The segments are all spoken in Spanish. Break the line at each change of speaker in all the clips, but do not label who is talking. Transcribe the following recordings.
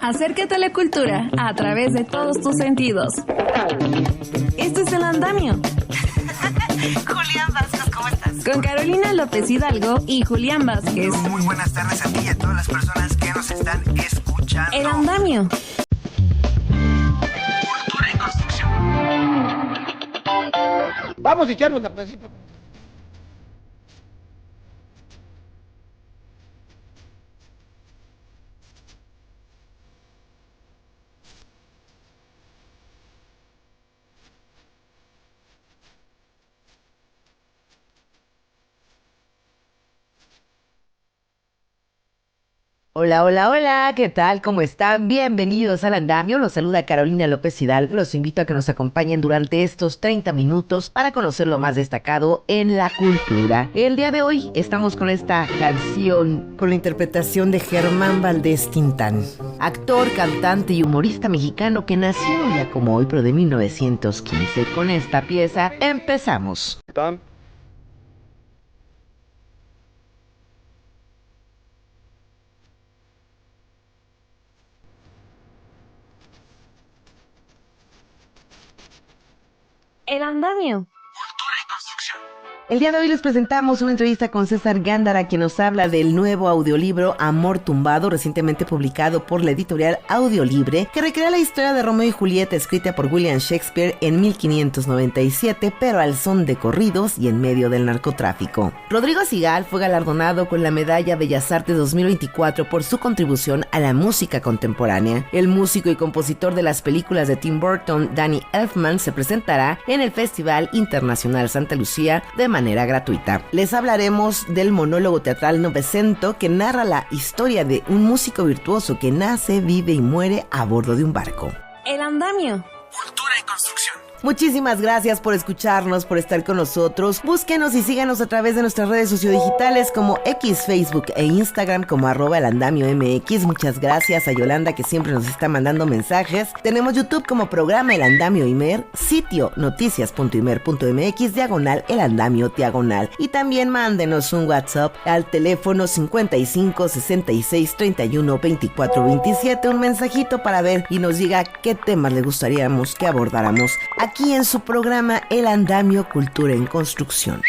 Acércate a la cultura a través de todos tus sentidos. Esto es El Andamio.
Julián Vázquez, ¿cómo estás?
Con Carolina López Hidalgo y Julián Vázquez.
Muy buenas tardes a ti y a todas las personas que nos están escuchando.
El Andamio.
Cultura y construcción.
Vamos a echarnos la principio.
Hola, hola, hola, ¿qué tal? ¿Cómo están? Bienvenidos al Andamio, los saluda Carolina López Hidalgo, los invito a que nos acompañen durante estos 30 minutos para conocer lo más destacado en la cultura. El día de hoy estamos con esta canción con la interpretación de Germán Valdés Tintán, actor, cantante y humorista mexicano que nació ya como hoy, pero de 1915. Con esta pieza empezamos.
El Andamio.
Cultura y construcción.
El día de hoy les presentamos una entrevista con César Gándara, quien nos habla del nuevo audiolibro Amor Tumbado, recientemente publicado por la editorial Audiolibre, que recrea la historia de Romeo y Julieta escrita por William Shakespeare en 1597, pero al son de corridos y en medio del narcotráfico. Rodrigo Sigal fue galardonado con la Medalla Bellas Artes 2024 por su contribución a la música contemporánea. El músico y compositor de las películas de Tim Burton, Danny Elfman, se presentará en el Festival Internacional Santa Lucía de manera gratuita. Les hablaremos del monólogo teatral Novecento, que narra la historia de un músico virtuoso que nace, vive y muere a bordo de un barco.
El Andamio.
Cultura y construcción.
Muchísimas gracias por escucharnos, por estar con nosotros. Búsquenos y síganos a través de nuestras redes sociodigitales como X, Facebook e Instagram como @elandamio_mx. Muchas gracias a Yolanda, que siempre nos está mandando mensajes. Tenemos YouTube como programa El Andamio Imer, sitio noticias.imer.mx/El Andamio /. Y también mándenos un WhatsApp al teléfono 55 66 31 24 27, un mensajito para ver y nos diga qué temas le gustaríamos que abordáramos aquí en su programa El Andamio, Cultura en Construcción.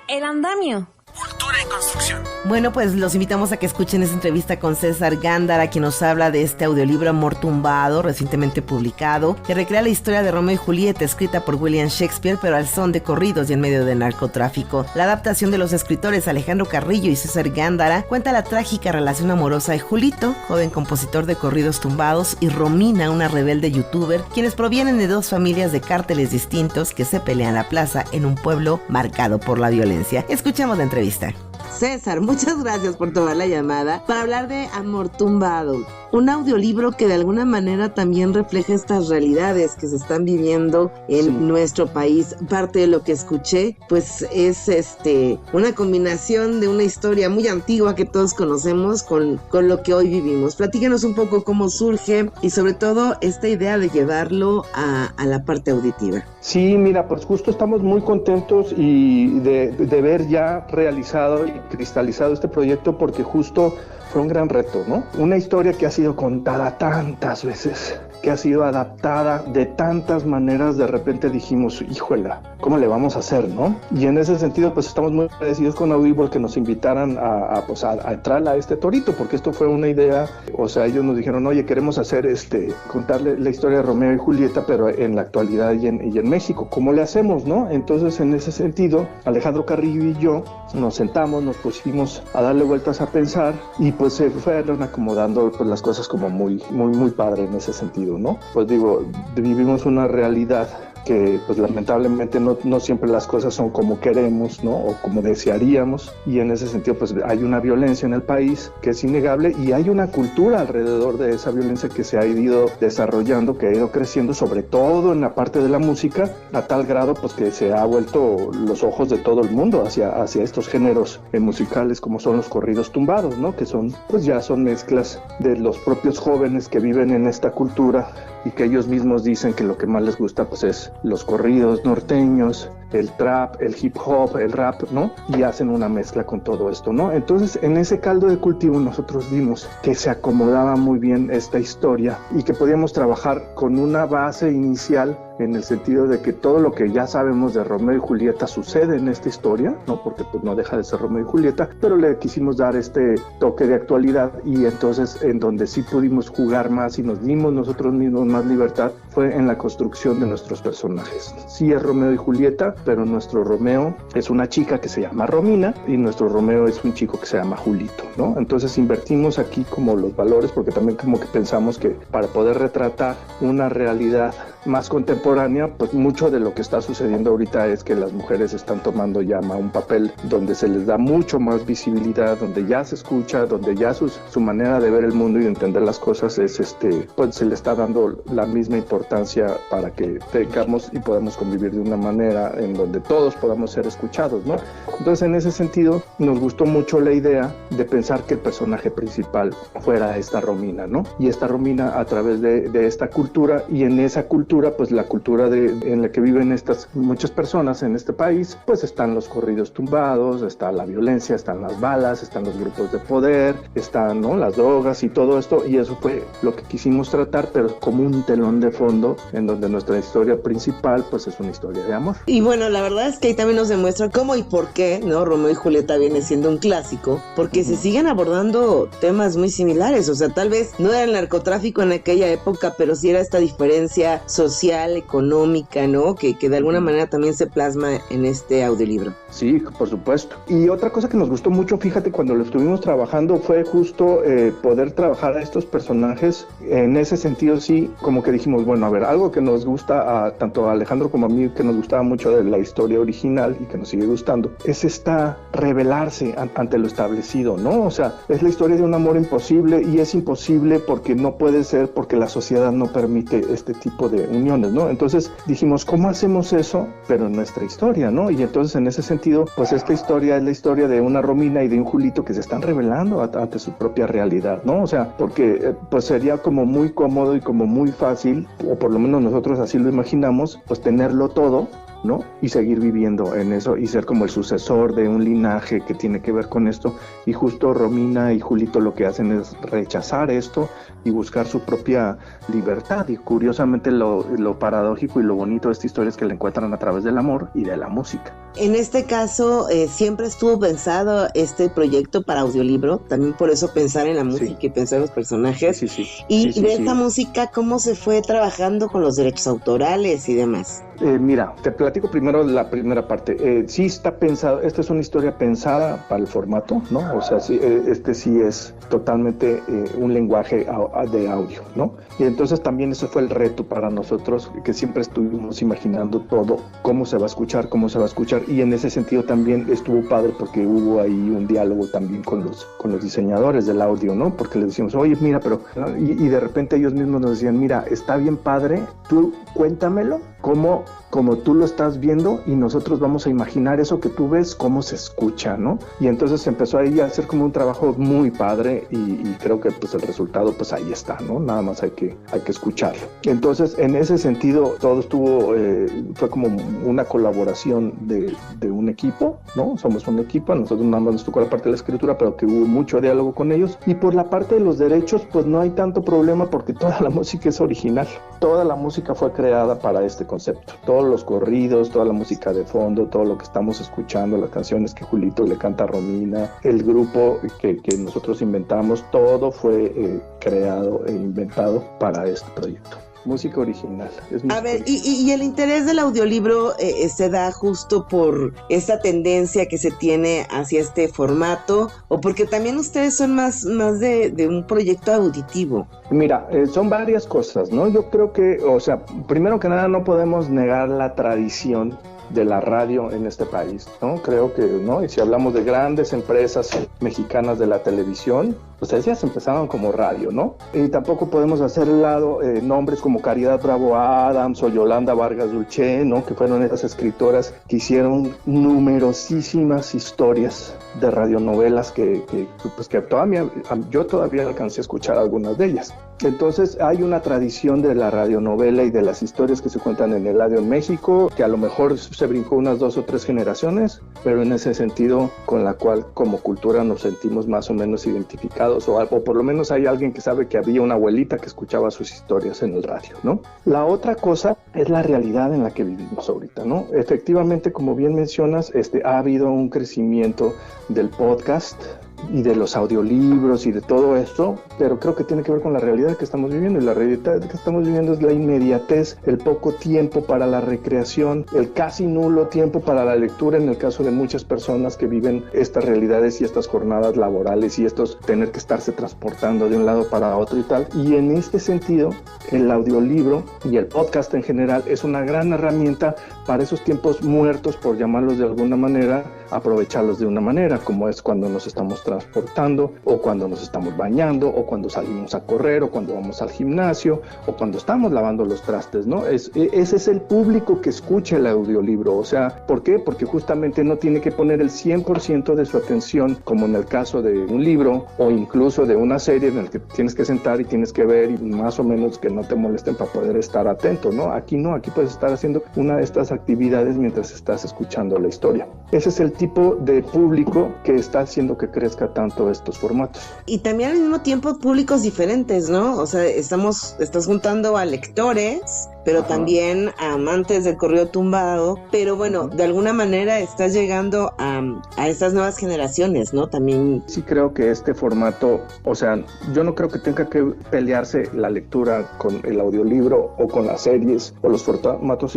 El Andamio.
Cultura y construcción.
Bueno, pues los invitamos a que escuchen esta entrevista con César Gándara, quien nos habla de este audiolibro Amor Tumbado, recientemente publicado, que recrea la historia de Romeo y Julieta, escrita por William Shakespeare, pero al son de corridos y en medio del narcotráfico. La adaptación de los escritores Alejandro Carrillo y César Gándara cuenta la trágica relación amorosa de Julito, joven compositor de corridos tumbados, y Romina, una rebelde youtuber, quienes provienen de dos familias de cárteles distintos que se pelean la plaza en un pueblo marcado por la violencia. Escuchemos la entrevista. César, muchas gracias por tomar la llamada para hablar de Amor Tumbado, un audiolibro que de alguna manera también refleja estas realidades que se están viviendo en nuestro país. Parte de lo que escuché, pues es una combinación de una historia muy antigua que todos conocemos con lo que hoy vivimos. Platícanos un poco cómo surge y sobre todo esta idea de llevarlo a la parte auditiva.
Sí, mira, pues justo estamos muy contentos y de ver ya realizado y cristalizado este proyecto, porque justo fue un gran reto, ¿no? Una historia que ha sido contada tantas veces, que ha sido adaptada de tantas maneras. De repente dijimos, híjola, ¿cómo le vamos a hacer, no? Y en ese sentido, pues estamos muy agradecidos con Audible que nos invitaran a entrar a este torito, porque esto fue una idea. O sea, ellos nos dijeron, oye, queremos hacer contarle la historia de Romeo y Julieta, pero en la actualidad y en México. ¿Cómo le hacemos, no? Entonces, en ese sentido, Alejandro Carrillo y yo nos sentamos, nos pusimos a darle vueltas a pensar, y pues se fueron acomodando pues las cosas como muy, muy, muy padre en ese sentido, ¿no? Pues digo, vivimos una realidad que pues lamentablemente no siempre las cosas son como queremos, ¿no? O como desearíamos, y en ese sentido pues hay una violencia en el país que es innegable, y hay una cultura alrededor de esa violencia que se ha ido desarrollando, que ha ido creciendo, sobre todo en la parte de la música, a tal grado pues que se ha vuelto los ojos de todo el mundo hacia estos géneros musicales como son los corridos tumbados, ¿no? Que son pues ya son mezclas de los propios jóvenes que viven en esta cultura y que ellos mismos dicen que lo que más les gusta pues es pues los corridos norteños, el trap, el hip hop, el rap, ¿no? Y hacen una mezcla con todo esto, ¿no? Entonces, en ese caldo de cultivo nosotros vimos que se acomodaba muy bien esta historia y que podíamos trabajar con una base inicial en el sentido de que todo lo que ya sabemos de Romeo y Julieta sucede en esta historia, ¿no? Porque pues no deja de ser Romeo y Julieta, pero le quisimos dar este toque de actualidad y entonces en donde sí pudimos jugar más y nos dimos nosotros mismos más libertad fue en la construcción de nuestros personajes. Sí es Romeo y Julieta, pero nuestro Romeo es una chica que se llama Romina y nuestro Romeo es un chico que se llama Julito, ¿no? Entonces invertimos aquí como los valores porque también como que pensamos que para poder retratar una realidad más contemporánea, pues mucho de lo que está sucediendo ahorita es que las mujeres están tomando ya un papel donde se les da mucho más visibilidad, donde ya se escucha, donde ya su manera de ver el mundo y de entender las cosas es pues se le está dando la misma importancia para que tengamos y podamos convivir de una manera en donde todos podamos ser escuchados, ¿no? Entonces en ese sentido nos gustó mucho la idea de pensar que el personaje principal fuera esta Romina, ¿no? Y esta Romina a través de esta cultura y en esa cultura pues la cultura en la que viven muchas personas en este país, pues están los corridos tumbados, está la violencia, están las balas, están los grupos de poder, están, ¿no?, las drogas y todo esto, y eso fue lo que quisimos tratar, pero como un telón de fondo en donde nuestra historia principal pues es una historia de amor.
Y bueno, la verdad es que ahí también nos demuestra cómo y por qué, ¿no?, Romeo y Julieta viene siendo un clásico, porque se siguen abordando temas muy similares, o sea, tal vez no era el narcotráfico en aquella época, pero sí era esta diferencia social, económica, ¿no? Que de alguna manera también se plasma en este audiolibro.
Sí, por supuesto. Y otra cosa que nos gustó mucho, fíjate, cuando lo estuvimos trabajando fue justo poder trabajar a estos personajes en ese sentido, sí, como que dijimos, bueno, a ver, algo que nos gusta tanto a Alejandro como a mí, que nos gustaba mucho de la historia original y que nos sigue gustando, es rebelarse ante lo establecido, ¿no? O sea, es la historia de un amor imposible y es imposible porque no puede ser, porque la sociedad no permite este tipo de uniones, ¿no? Entonces dijimos, ¿cómo hacemos eso? Pero en nuestra historia, ¿no? Y entonces en ese sentido, pues esta historia es la historia de una Romina y de un Julito que se están rebelando ante su propia realidad, ¿no? O sea, porque pues sería como muy cómodo y como muy fácil, o por lo menos nosotros así lo imaginamos, pues tenerlo todo, ¿no? Y seguir viviendo en eso y ser como el sucesor de un linaje que tiene que ver con esto, y justo Romina y Julito lo que hacen es rechazar esto y buscar su propia libertad, y curiosamente lo paradójico y lo bonito de esta historia es que la encuentran a través del amor y de la música.
En este caso, siempre estuvo pensado este proyecto para audiolibro, también por eso pensar en la música y pensar en los personajes.
Sí.
Y de esta música, ¿cómo se fue trabajando con los derechos autorales y demás?
Mira, te platico primero la primera parte. Sí está pensado, esta es una historia pensada para el formato, ¿no? O sea, sí, sí es totalmente un lenguaje de audio, ¿no? Y entonces también eso fue el reto para nosotros, que siempre estuvimos imaginando todo, cómo se va a escuchar, y en ese sentido también estuvo padre porque hubo ahí un diálogo también con los diseñadores del audio, ¿no? Porque les decíamos, oye, mira, pero... ¿no? Y de repente ellos mismos nos decían, mira, está bien padre, tú cuéntamelo, como tú lo estás viendo, y nosotros vamos a imaginar eso que tú ves, cómo se escucha, ¿no? Y entonces empezó ahí a hacer como un trabajo muy padre y creo que pues el resultado pues ahí está, ¿no? Nada más hay que escucharlo. Entonces en ese sentido todo fue como una colaboración de un equipo, ¿no? Somos un equipo, a nosotros nada más nos tocó la parte de la escritura, pero que hubo mucho diálogo con ellos, y por la parte de los derechos pues no hay tanto problema porque toda la música es original, toda la música fue creada para este concepto, todos los corridos, toda la música de fondo, todo lo que estamos escuchando, las canciones que Julito le canta a Romina, el grupo que nosotros inventamos, todo fue creado e inventado para este proyecto. Música original.
A ver, y el interés del audiolibro se da justo por esta tendencia que se tiene hacia este formato, o porque también ustedes son más de un proyecto auditivo.
Mira, son varias cosas, ¿no? Yo creo que, o sea, primero que nada no podemos negar la tradición de la radio en este país, ¿no? Creo que, ¿no? Y si hablamos de grandes empresas mexicanas de la televisión, pues ellas empezaron como radio, ¿no? Y tampoco podemos hacer al lado nombres como Caridad Bravo Adams o Yolanda Vargas Dulce, ¿no? Que fueron esas escritoras que hicieron numerosísimas historias de radionovelas que yo todavía alcancé a escuchar algunas de ellas. Entonces hay una tradición de la radionovela y de las historias que se cuentan en el radio en México, que a lo mejor se brincó unas 2 o 3 generaciones, pero en ese sentido con la cual como cultura nos sentimos más o menos identificados, o por lo menos hay alguien que sabe que había una abuelita que escuchaba sus historias en el radio, ¿no? La otra cosa es la realidad en la que vivimos ahorita, ¿no? Efectivamente, como bien mencionas, ha habido un crecimiento del podcast y de los audiolibros y de todo esto, pero creo que tiene que ver con la realidad que estamos viviendo, y la realidad que estamos viviendo es la inmediatez, el poco tiempo para la recreación, el casi nulo tiempo para la lectura en el caso de muchas personas que viven estas realidades y estas jornadas laborales y estos tener que estarse transportando de un lado para otro y tal, y en este sentido el audiolibro y el podcast en general es una gran herramienta para esos tiempos muertos, por llamarlos de alguna manera, aprovecharlos de una manera, como es cuando nos estamos transportando, o cuando nos estamos bañando, o cuando salimos a correr, o cuando vamos al gimnasio, o cuando estamos lavando los trastes, ¿no? Ese es el público que escucha el audiolibro. O sea, ¿por qué? Porque justamente no tiene que poner el 100% de su atención, como en el caso de un libro, o incluso de una serie en el que tienes que sentar y tienes que ver, y más o menos que no te molesten para poder estar atento, ¿no? Aquí no, aquí puedes estar haciendo una de estas actividades mientras estás escuchando la historia. Ese es el tipo de público que está haciendo que crezca tanto estos formatos.
Y también al mismo tiempo públicos diferentes, ¿no? O sea, estás juntando a lectores, pero también a amantes del corrido tumbado, pero bueno, de alguna manera estás llegando a estas nuevas generaciones, ¿no? También.
Sí creo que este formato, o sea, yo no creo que tenga que pelearse la lectura con el audiolibro o con las series o los formatos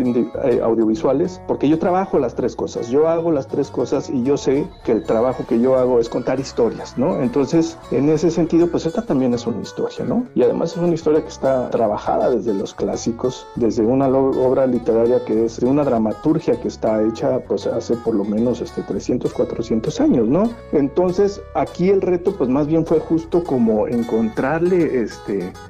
audiovisuales, porque yo trabajo las 3 cosas, yo hago las 3 cosas y yo sé que el trabajo que yo hago es contar historias, ¿no? Entonces, en ese sentido, pues esta también es una historia, ¿no? Y además es una historia que está trabajada desde los clásicos, desde una obra literaria que es de una dramaturgia que está hecha pues hace por lo menos 300, 400 años, ¿no? Entonces aquí el reto pues más bien fue justo como encontrarle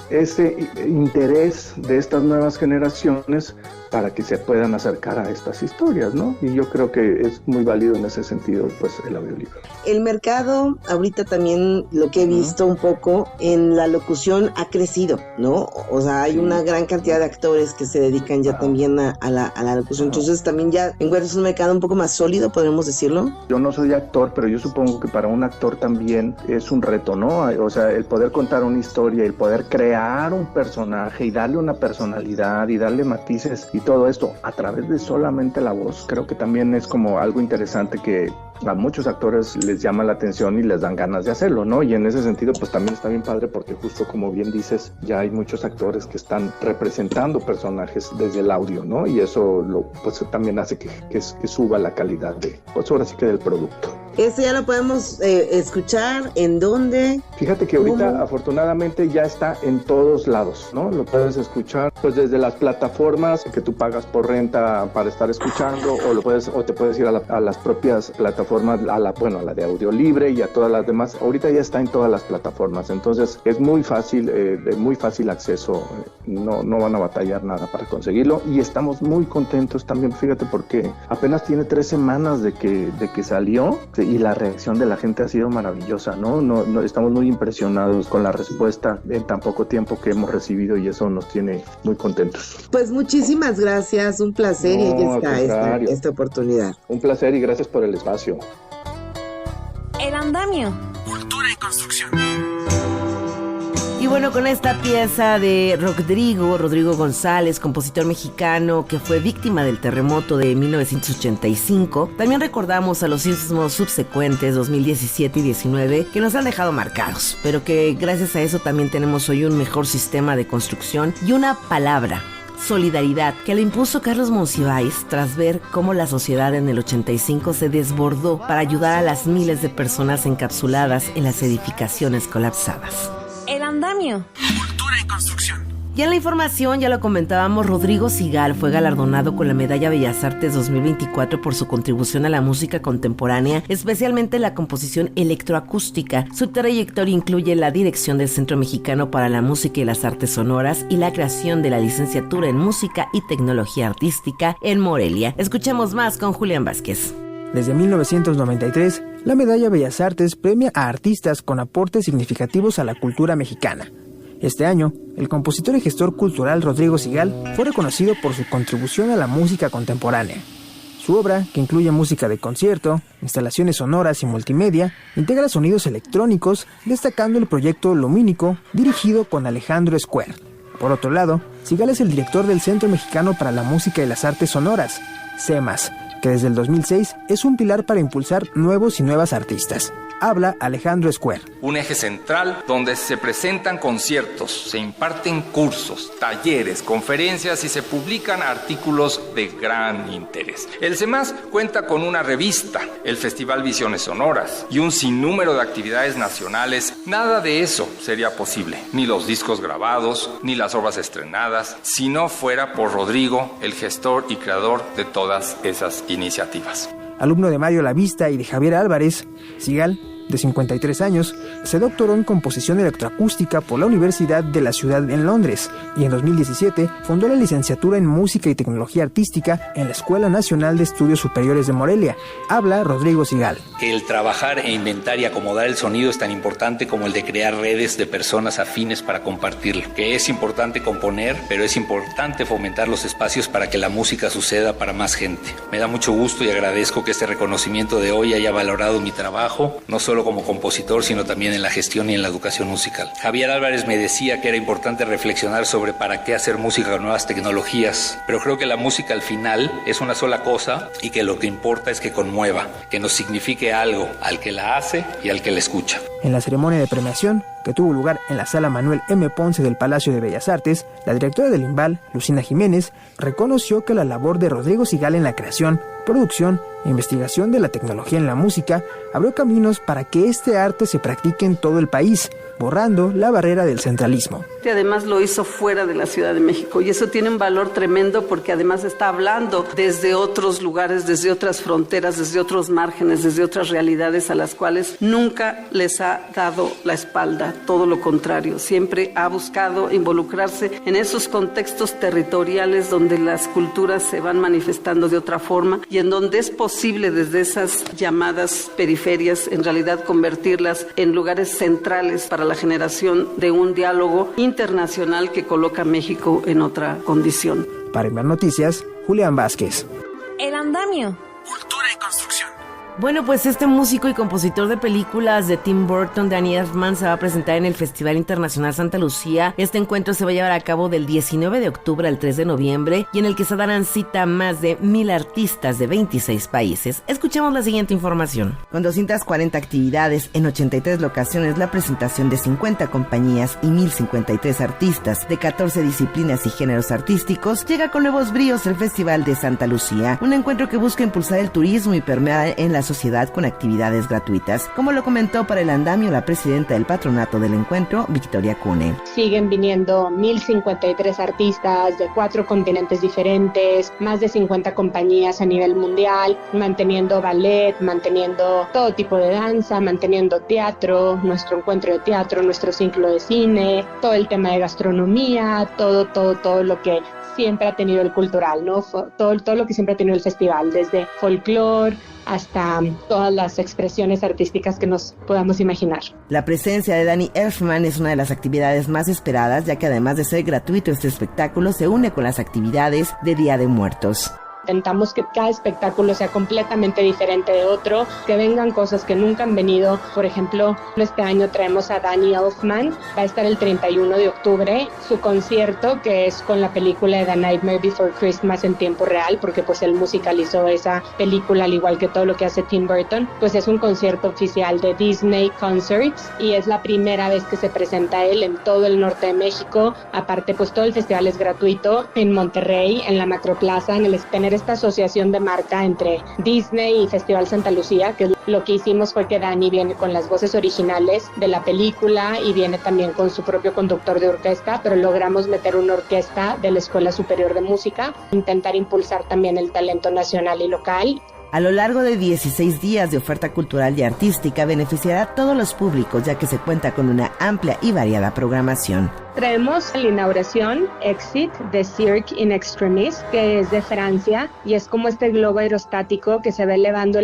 ese interés de estas nuevas generaciones para que se puedan acercar a estas historias, ¿no? Y yo creo que es muy válido en ese sentido, pues, el audiolibro.
El mercado, ahorita también lo que he visto un poco en la locución ha crecido, ¿no? O sea, hay una gran cantidad de actores que se dedican ya también a la locución. Entonces también ya encuentras un mercado un poco más sólido, podemos decirlo.
Yo no soy actor, pero yo supongo que para un actor también es un reto, ¿no? O sea, el poder contar una historia, el poder crear un personaje y darle una personalidad y darle matices y todo esto a través de solamente la voz, creo que también es como algo interesante que a muchos actores les llama la atención y les dan ganas de hacerlo, ¿no? Y en ese sentido pues también está bien padre porque justo como bien dices, ya hay muchos actores que están representando personajes desde el audio, ¿no? Y eso pues también hace que suba la calidad pues ahora sí que del producto.
¿Ese ya lo podemos escuchar? ¿En dónde?
Fíjate que ahorita afortunadamente ya está en todos lados, ¿no? Lo puedes escuchar pues desde las plataformas que tú pagas por renta para estar escuchando, o te puedes ir a las propias plataformas, a la de audio libre y a todas las demás. Ahorita ya está en todas las plataformas, entonces es muy fácil, de muy fácil acceso, no van a batallar nada para conseguirlo, y estamos muy contentos también, fíjate, porque apenas tiene 3 semanas de que salió, y la reacción de la gente ha sido maravillosa, ¿no? Estamos muy impresionados con la respuesta en tan poco tiempo que hemos recibido, y eso nos tiene muy contentos.
Pues muchísimas gracias, un placer, y ahí está esta oportunidad.
Un placer y gracias por el espacio.
El andamio.
Cultura y construcción.
Y bueno, con esta pieza de Rodrigo González, compositor mexicano que fue víctima del terremoto de 1985, también recordamos a los sismos subsecuentes 2017 y 19 que nos han dejado marcados, pero que gracias a eso también tenemos hoy un mejor sistema de construcción y una palabra: solidaridad, que le impuso Carlos Monsiváis tras ver cómo la sociedad en el 85 se desbordó para ayudar a las miles de personas encapsuladas en las edificaciones colapsadas.
El andamio.
Cultura y construcción.
Y en la información, ya lo comentábamos, Rodrigo Sigal fue galardonado con la Medalla Bellas Artes 2024 por su contribución a la música contemporánea, especialmente la composición electroacústica. Su trayectoria incluye la dirección del Centro Mexicano para la Música y las Artes Sonoras y la creación de la licenciatura en Música y Tecnología Artística en Morelia. Escuchemos más con Julián Vázquez.
Desde 1993, la Medalla Bellas Artes premia a artistas con aportes significativos a la cultura mexicana. Este año, el compositor y gestor cultural Rodrigo Sigal fue reconocido por su contribución a la música contemporánea. Su obra, que incluye música de concierto, instalaciones sonoras y multimedia, integra sonidos electrónicos, destacando el proyecto Lumínico, dirigido con Alejandro Square. Por otro lado, Sigal es el director del Centro Mexicano para la Música y las Artes Sonoras, CEMAS, que desde el 2006 es un pilar para impulsar nuevos y nuevas artistas. Habla Alejandro Square.
Un eje central donde se presentan conciertos, se imparten cursos, talleres, conferencias y se publican artículos de gran interés. El CEMAS cuenta con una revista, el Festival Visiones Sonoras y un sinnúmero de actividades nacionales. Nada de eso sería posible, ni los discos grabados, ni las obras estrenadas, si no fuera por Rodrigo, el gestor y creador de todas esas iniciativas.
Alumno de Mario Lavista y de Javier Álvarez, Sigal, de 53 años, se doctoró en composición electroacústica por la Universidad de la Ciudad en Londres y en 2017 fundó la licenciatura en Música y Tecnología Artística en la Escuela Nacional de Estudios Superiores de Morelia. Habla Rodrigo Sigal.
El trabajar e inventar y acomodar el sonido es tan importante como el de crear redes de personas afines para compartirlo. Que es importante componer, pero es importante fomentar los espacios para que la música suceda para más gente. Me da mucho gusto y agradezco que este reconocimiento de hoy haya valorado mi trabajo, no solo como compositor, sino también en la gestión y en la educación musical. Javier Álvarez me decía que era importante reflexionar sobre para qué hacer música con nuevas tecnologías, pero creo que la música al final es una sola cosa y que lo que importa es que conmueva, que nos signifique algo al que la hace y al que la escucha.
En la ceremonia de premiación, que tuvo lugar en la Sala Manuel M. Ponce del Palacio de Bellas Artes, la directora del IMBAL, Lucina Jiménez, reconoció que la labor de Rodrigo Sigal en la creación, producción e investigación de la tecnología en la música abrió caminos para que este arte se practique en todo el país, borrando la barrera del centralismo.
Además lo hizo fuera de la Ciudad de México y eso tiene un valor tremendo porque además está hablando desde otros lugares, desde otras fronteras, desde otros márgenes, desde otras realidades a las cuales nunca les ha dado la espalda, todo lo contrario, siempre ha buscado involucrarse en esos contextos territoriales donde las culturas se van manifestando de otra forma y en donde es posible desde esas llamadas periferias en realidad convertirlas en lugares centrales para la generación de un diálogo internacional que coloca a México en otra condición.
Para Enviar Noticias, Julián Vázquez.
El andamio.
Cultura y construcción.
Bueno, pues este músico y compositor de películas de Tim Burton, Danny Elfman, se va a presentar en el Festival Internacional Santa Lucía. Este encuentro se va a llevar a cabo del 19 de octubre al 3 de noviembre y en el que se darán cita más de 1,000 artistas de 26 países. Escuchemos la siguiente información. Con 240 actividades en 83 locaciones, la presentación de 50 compañías y 1,053 artistas de 14 disciplinas y géneros artísticos, llega con nuevos bríos el Festival de Santa Lucía, un encuentro que busca impulsar el turismo y permear en la sociedad con actividades gratuitas, como lo comentó para el andamio la presidenta del patronato del encuentro, Victoria Cune.
Siguen viniendo 1,053 artistas de 4 continentes diferentes, más de 50 compañías a nivel mundial, manteniendo ballet, manteniendo todo tipo de danza, manteniendo teatro, nuestro encuentro de teatro, nuestro ciclo de cine, todo el tema de gastronomía, todo lo que siempre ha tenido el cultural, ¿no? Todo lo que siempre ha tenido el festival, desde folclore hasta todas las expresiones artísticas que nos podamos imaginar.
La presencia de Danny Elfman es una de las actividades más esperadas, ya que además de ser gratuito, este espectáculo se une con las actividades de Día de Muertos.
Intentamos que cada espectáculo sea completamente diferente de otro, que vengan cosas que nunca han venido. Por ejemplo, este año traemos a Danny Elfman, va a estar el 31 de octubre, su concierto, que es con la película de The Nightmare Before Christmas en tiempo real, porque pues él musicalizó esa película al igual que todo lo que hace Tim Burton. Pues es un concierto oficial de Disney Concerts y es la primera vez que se presenta él en todo el norte de México. Aparte, pues todo el festival es gratuito en Monterrey, en la Macroplaza, en el Spinner hacer esta asociación de marca entre Disney y Festival Santa Lucía, que lo que hicimos fue que Dani viene con las voces originales de la película y viene también con su propio conductor de orquesta, pero logramos meter una orquesta de la Escuela Superior de Música, intentar impulsar también el talento nacional y local.
A lo largo de 16 días de oferta cultural y artística beneficiará a todos los públicos, ya que se cuenta con una amplia y variada programación.
Traemos la inauguración Exit de Cirque in Extremis, que es de Francia, y es como este globo aerostático que se va elevando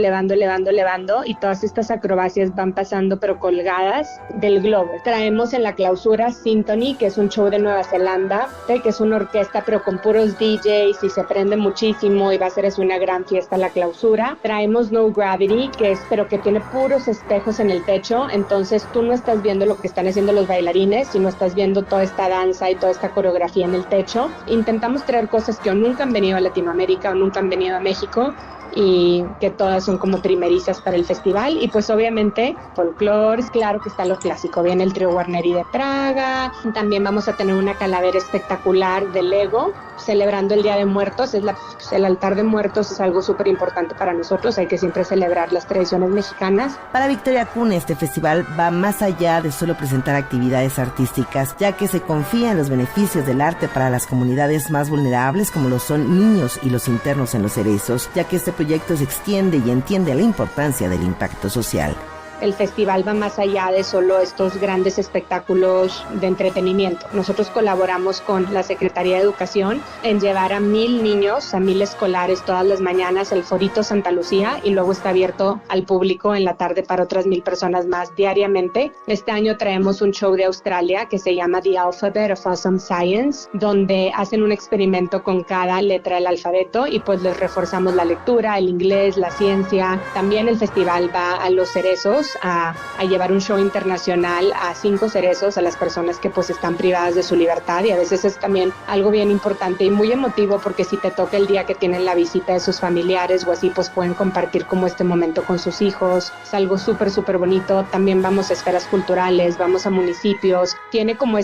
y todas estas acrobacias van pasando pero colgadas del globo. Traemos en la clausura Symphony, que es un show de Nueva Zelanda, que es una orquesta pero con puros DJs y se prende muchísimo y va a ser una gran fiesta la clausura. Traemos No Gravity, pero que tiene puros espejos en el techo, entonces tú no estás viendo lo que están haciendo los bailarines, sino estás viendo toda esta danza y toda esta coreografía en el techo. Intentamos traer cosas que o nunca han venido a Latinoamérica o nunca han venido a México y que todas son como primerizas para el festival. Y pues obviamente folclore, claro que está lo clásico, viene el trío Guarneri de Praga, también vamos a tener una calavera espectacular de Lego celebrando el Día de Muertos. El altar de muertos es algo súper importante para nosotros, hay que siempre celebrar las tradiciones mexicanas.
Para Victoria Cune, este festival va más allá de solo presentar actividades artísticas, ya que se confía en los beneficios del arte para las comunidades más vulnerables, como lo son niños y los internos en los cerezos, ya que este proyecto se extiende y entiende la importancia del impacto social.
El festival va más allá de solo estos grandes espectáculos de entretenimiento. Nosotros colaboramos con la Secretaría de Educación en llevar a 1,000 niños, a 1,000 escolares todas las mañanas al Forito Santa Lucía, y luego está abierto al público en la tarde para otras 1,000 personas más diariamente. Este año traemos un show de Australia que se llama The Alphabet of Awesome Science, donde hacen un experimento con cada letra del alfabeto y pues les reforzamos la lectura, el inglés, la ciencia. También el festival va a los cerezos a llevar un show internacional a 5 cerezos, a las personas que pues están privadas de su libertad, y a veces es también algo bien importante y muy emotivo, porque si te toca el día que tienen la visita de sus familiares o así, pues pueden compartir como este momento con sus hijos. Es algo súper bonito. También vamos a esferas culturales, vamos a municipios, tiene como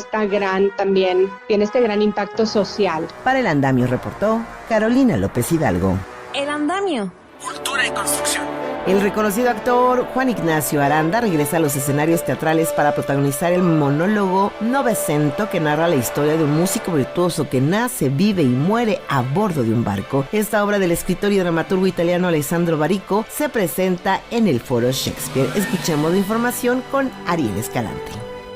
tiene este gran impacto social.
Para El Andamio reportó Carolina López Hidalgo.
El Andamio.
Cultura y construcción.
El reconocido actor Juan Ignacio Aranda regresa a los escenarios teatrales para protagonizar el monólogo Novecento, que narra la historia de un músico virtuoso que nace, vive y muere a bordo de un barco. Esta obra del escritor y dramaturgo italiano Alessandro Barico se presenta en el Foro Shakespeare. Escuchemos la información con Ariel Escalante.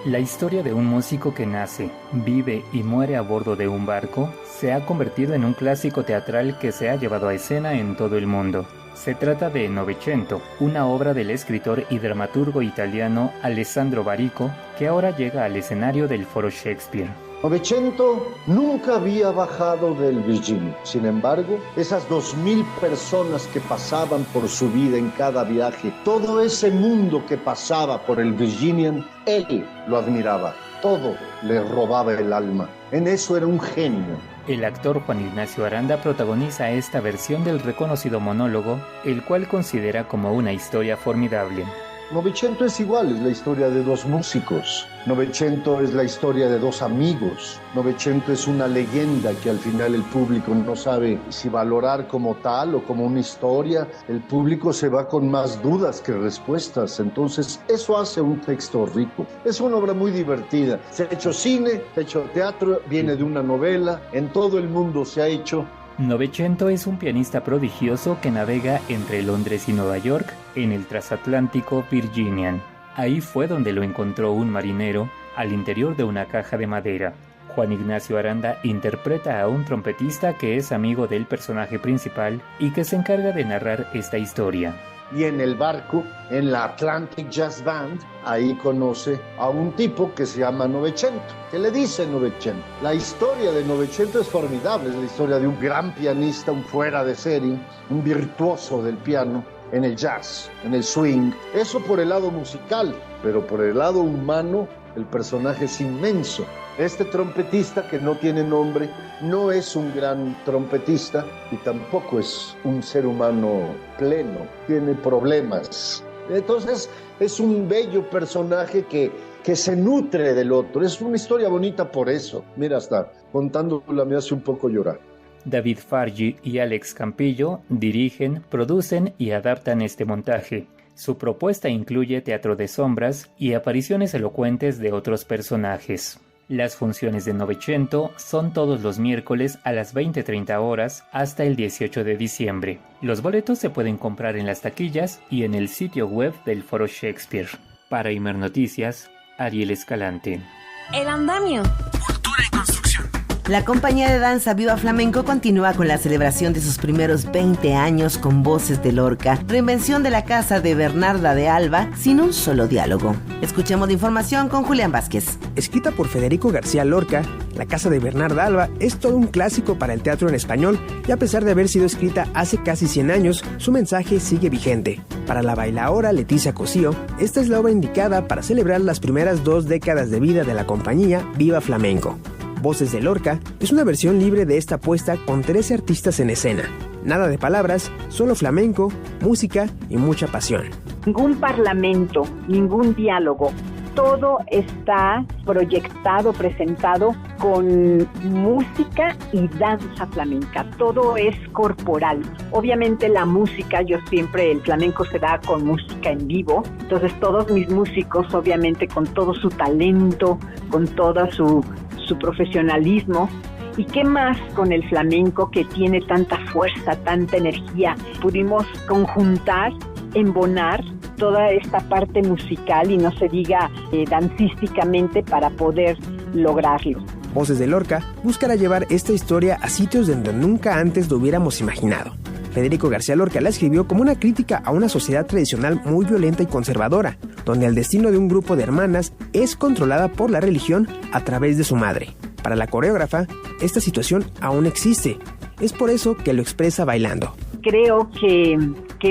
La historia de un músico que nace, vive y muere a bordo de un barco se ha convertido en un clásico teatral que se ha llevado a escena en todo el mundo. Se trata de Novecento, una obra del escritor y dramaturgo italiano Alessandro Barico, que ahora llega al escenario del Foro Shakespeare.
Novecento nunca había bajado del Virginia. Sin embargo, esas 2,000 personas que pasaban por su vida en cada viaje, todo ese mundo que pasaba por el Virginian, él lo admiraba. Todo le robaba el alma. En eso era un genio.
El actor Juan Ignacio Aranda protagoniza esta versión del reconocido monólogo, el cual considera como una historia formidable.
Novecento es igual, es la historia de 2 músicos. Novecento es la historia de 2 amigos. Novecento es una leyenda que al final el público no sabe si valorar como tal o como una historia. El público se va con más dudas que respuestas. Entonces, eso hace un texto rico. Es una obra muy divertida. Se ha hecho cine, se ha hecho teatro, viene de una novela. En todo el mundo se ha hecho.
Novecento es un pianista prodigioso que navega entre Londres y Nueva York en el transatlántico Virginian. Ahí fue donde lo encontró un marinero al interior de una caja de madera. Juan Ignacio Aranda interpreta a un trompetista que es amigo del personaje principal y que se encarga de narrar esta historia.
Y en el barco, en la Atlantic Jazz Band, ahí conoce a un tipo que se llama Novecento, que le dice Novecento. La historia de Novecento es formidable, es la historia de un gran pianista, un fuera de serie, un virtuoso del piano, en el jazz, en el swing. Eso por el lado musical, pero por el lado humano, el personaje es inmenso. Este trompetista, que no tiene nombre, no es un gran trompetista y tampoco es un ser humano pleno, tiene problemas. Entonces es un bello personaje que se nutre del otro. Es una historia bonita por eso. Mira, hasta contándola me hace un poco llorar.
David Fargi y Alex Campillo dirigen, producen y adaptan este montaje. Su propuesta incluye teatro de sombras y apariciones elocuentes de otros personajes. Las funciones de Novecento son todos los miércoles a las 20:30 horas hasta el 18 de diciembre. Los boletos se pueden comprar en las taquillas y en el sitio web del Foro Shakespeare. Para Imer Noticias, Ariel Escalante.
El andamio.
Cultura y construcción.
La compañía de danza Viva Flamenco continúa con la celebración de sus primeros 20 años con Voces de Lorca, reinvención de la casa de Bernarda de Alba sin un solo diálogo. Escuchemos la información con Julián Vázquez.
Escrita por Federico García Lorca, La casa de Bernarda Alba es todo un clásico para el teatro en español y a pesar de haber sido escrita hace casi 100 años, su mensaje sigue vigente. Para la bailaora Leticia Cosío, esta es la obra indicada para celebrar las primeras 2 décadas de vida de la compañía Viva Flamenco. Voces de Lorca es una versión libre de esta apuesta con 13 artistas en escena. Nada de palabras, solo flamenco, música y mucha pasión.
Ningún parlamento, ningún diálogo. Todo está proyectado, presentado con música y danza flamenca. Todo es corporal. Obviamente la música, el flamenco se da con música en vivo. Entonces todos mis músicos, obviamente con todo su talento, con toda su profesionalismo. ¿Y qué más con el flamenco que tiene tanta fuerza, tanta energía? Pudimos conjuntar, embonar toda esta parte musical y no se diga dancísticamente para poder lograrlo.
Voces de Lorca buscará llevar esta historia a sitios donde nunca antes lo hubiéramos imaginado. Federico García Lorca la escribió como una crítica a una sociedad tradicional muy violenta y conservadora, donde el destino de un grupo de hermanas es controlada por la religión a través de su madre. Para la coreógrafa, esta situación aún existe. Es por eso que lo expresa bailando.
Creo que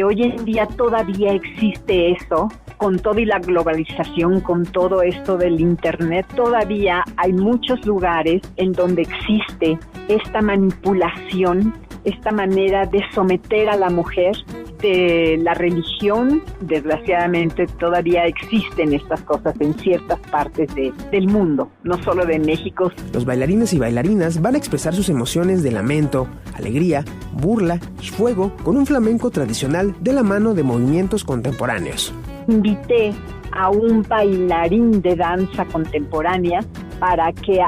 hoy en día todavía existe eso, con toda la globalización, con todo esto del internet, todavía hay muchos lugares en donde existe esta manipulación, esta manera de someter a la mujer. De la religión, desgraciadamente todavía existen estas cosas en ciertas partes del mundo, no solo de México.
Los bailarines y bailarinas van a expresar sus emociones de lamento, alegría, burla y fuego con un flamenco tradicional de la mano de movimientos contemporáneos.
Invité a un bailarín de danza contemporánea para que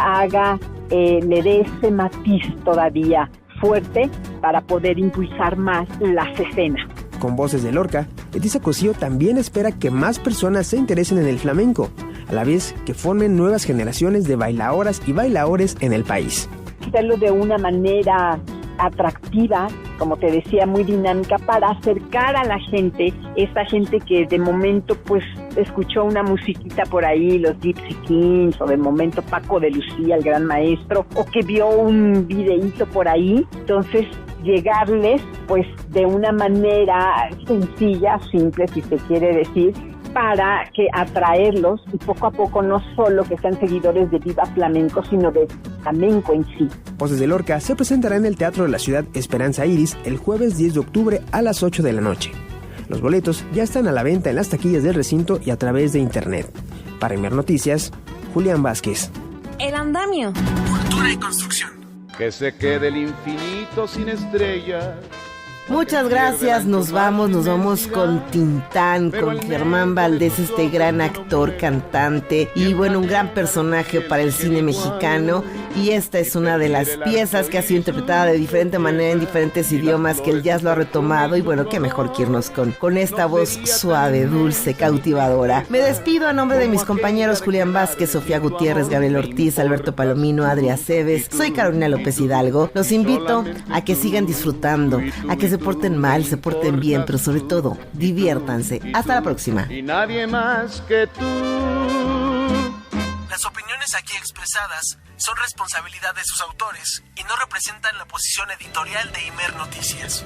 le dé ese matiz todavía fuerte para poder impulsar más las escenas.
Con Voces de Lorca, Leticia Cosío también espera que más personas se interesen en el flamenco, a la vez que formen nuevas generaciones de bailadoras y bailadores en el país.
Hacerlo de una manera atractiva, como te decía, muy dinámica, para acercar a la gente, esta gente que de momento pues escuchó una musiquita por ahí, los Gypsy Kings, o de momento Paco de Lucía, el gran maestro, o que vio un videíto por ahí. Entonces llegarles pues de una manera sencilla, simple si se quiere decir, para que atraerlos y poco a poco no solo que sean seguidores de Viva Flamenco, sino de flamenco en sí.
Voces de Lorca se presentará en el Teatro de la Ciudad Esperanza Iris el jueves 10 de octubre a las 8 de la noche. Los boletos ya están a la venta en las taquillas del recinto y a través de internet. Para Imer Noticias, Julián Vázquez.
El andamio.
Cultura y construcción.
Que se quede el infinito sin estrellas.
Muchas gracias, nos vamos con Tintán, con Germán Valdés, este gran actor, cantante y bueno, un gran personaje para el cine mexicano, y esta es una de las piezas que ha sido interpretada de diferente manera en diferentes idiomas, que el jazz lo ha retomado, y bueno, qué mejor que irnos con esta voz suave, dulce, cautivadora. Me despido a nombre de mis compañeros Julián Vázquez, Sofía Gutiérrez, Gabriel Ortiz, Alberto Palomino, Adria Aceves, soy Carolina López Hidalgo. Los invito a que sigan disfrutando, a que se porten mal, se porten bien, pero sobre todo, diviértanse. Hasta la próxima.
Y nadie más que tú.
Las opiniones aquí expresadas son responsabilidad de sus autores y no representan la posición editorial de Imer Noticias.